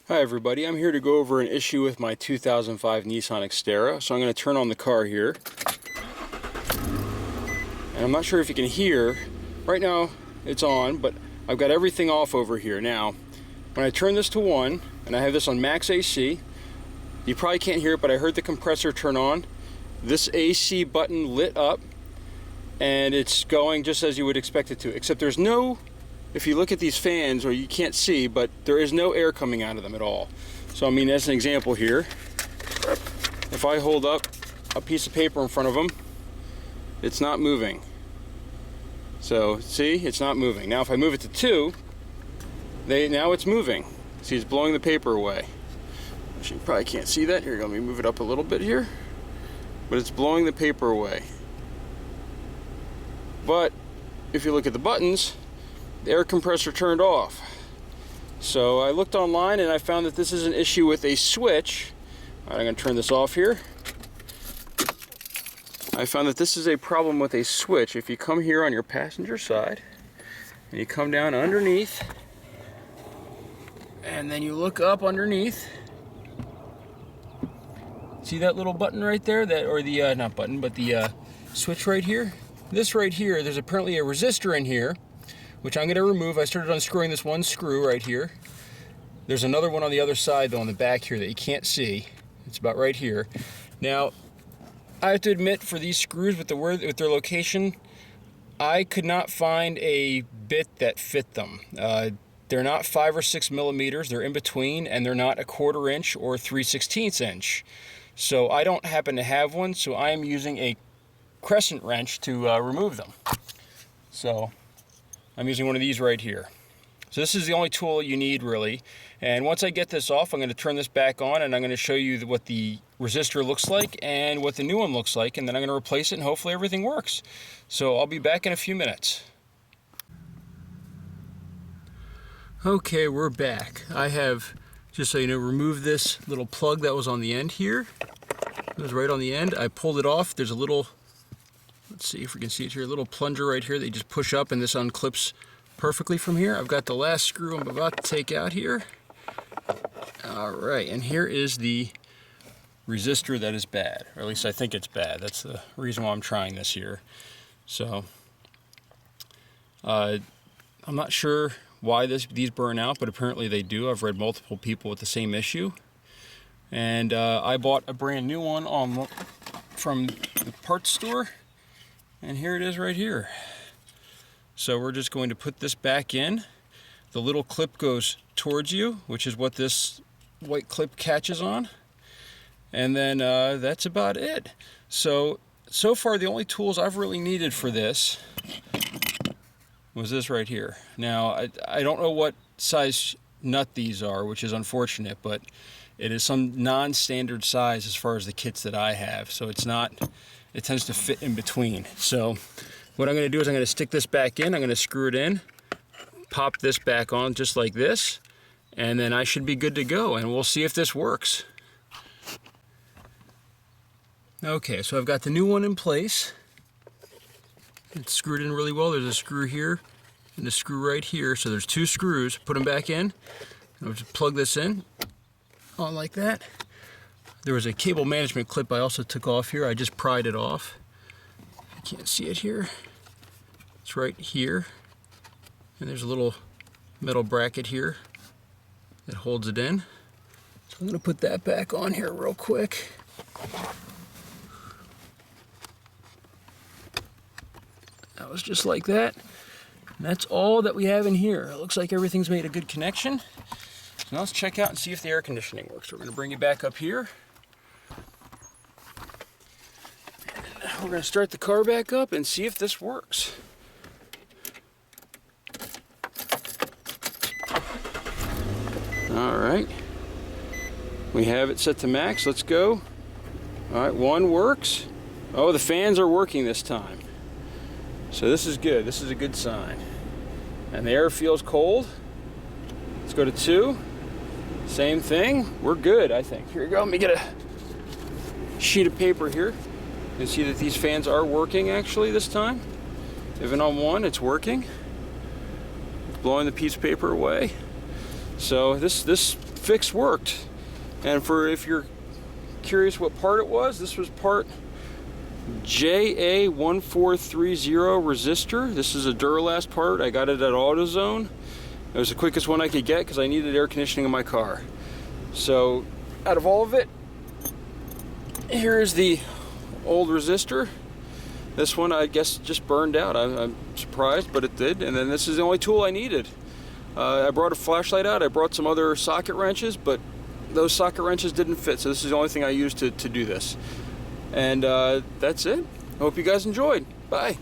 Hi everybody, I'm here to go over an issue with my 2005 Nissan Xterra. So I'm going to turn on the car here. And I'm not sure if you can hear. Right now it's on, but I've got everything off over here. Now, when I turn this to 1, and I have this on max AC, you probably can't hear it, but I heard the compressor turn on. This AC button lit up, and it's going just as you would expect it to, except there's no, if you look at these fans, or you can't see, but there is no air coming out of them at all. So I mean, as an example here, if I hold up a piece of paper in front of them, it's not moving. So see, it's not moving. Now if I move it to 2, now it's moving. See, it's blowing the paper away. You probably can't see that. Here, let me move it up a little bit here. But it's blowing the paper away. But if you look at the buttons, the air compressor turned off. So I looked online and I found that this is an issue with a switch. All right, I'm going to turn this off here. I found that this is a problem with a switch. If you come here on your passenger side and you come down underneath and then you look up underneath, see that little button right there, not button, but the switch right here? This right here, there's apparently a resistor in here, which I'm going to remove. I started unscrewing this one screw right here. There's another one on the other side though, on the back here, that you can't see. It's about right here. Now, I have to admit, for these screws with their location, I could not find a bit that fit them. They're not 5 or 6 millimeters, they're in between, and they're not a 1/4 inch or 3/16 inch. So I don't happen to have one, so I am using a crescent wrench to remove them. So I'm using one of these right here. So this is the only tool you need, really. And once I get this off, I'm going to turn this back on and I'm going to show you what the resistor looks like and what the new one looks like, and then I'm going to replace it and hopefully everything works. So I'll be back in a few minutes. Okay, we're back. I have, just so you know, removed this little plug that was on the end here. It was right on the end. I pulled it off. There's a little, let's see if we can see it here, a little plunger right here that you just push up and this unclips perfectly from here. I've got the last screw I'm about to take out here. All right, and here is the resistor that is bad, or at least I think it's bad. That's the reason why I'm trying this here. So I'm not sure why these burn out, but apparently they do. I've read multiple people with the same issue, and I bought a brand new one from the parts store, and here it is right here. So we're just going to put this back in. The little clip goes towards you, which is what this white clip catches on, and then that's about it. So far the only tools I've really needed for this was this right here. Now I don't know what size nut these are, which is unfortunate, but it is some non-standard size as far as the kits that I have, so it tends to fit in between. So what I'm going to do is I'm going to stick this back in, I'm going to screw it in, pop this back on just like this, and then I should be good to go, and we'll see if this works. Okay, so I've got the new one in place. It's screwed in really well. There's a screw here and a screw right here, so there's 2 screws. Put them back in. I'll just plug this in on like that. There was a cable management clip I also took off here. I just pried it off. You can't see it here. It's right here. And there's a little metal bracket here that holds it in. So I'm going to put that back on here real quick. That was just like that. And that's all that we have in here. It looks like everything's made a good connection. So now let's check out and see if the air conditioning works. We're going to bring it back up here. And we're going to start the car back up and see if this works. All right. We have it set to max. Let's go. All right, 1 works. Oh, the fans are working this time. So this is good. This is a good sign. And the air feels cold. Let's go to 2. Same thing. We're good, I think. Here we go. Let me get a sheet of paper here. You can see that these fans are working actually this time. Even on 1, it's working. It's blowing the piece of paper away. So this fix worked. And for if you're curious what part it was, this was part JA1430 resistor. This is a Duralast part. I got it at AutoZone. It was the quickest one I could get because I needed air conditioning in my car. So out of all of it, here's the old resistor. This one I guess just burned out. I'm surprised, but it did. And then this is the only tool I needed. I brought a flashlight out. I brought some other socket wrenches, but those socket wrenches didn't fit. So this is the only thing I used to do this. And that's it. I hope you guys enjoyed. Bye.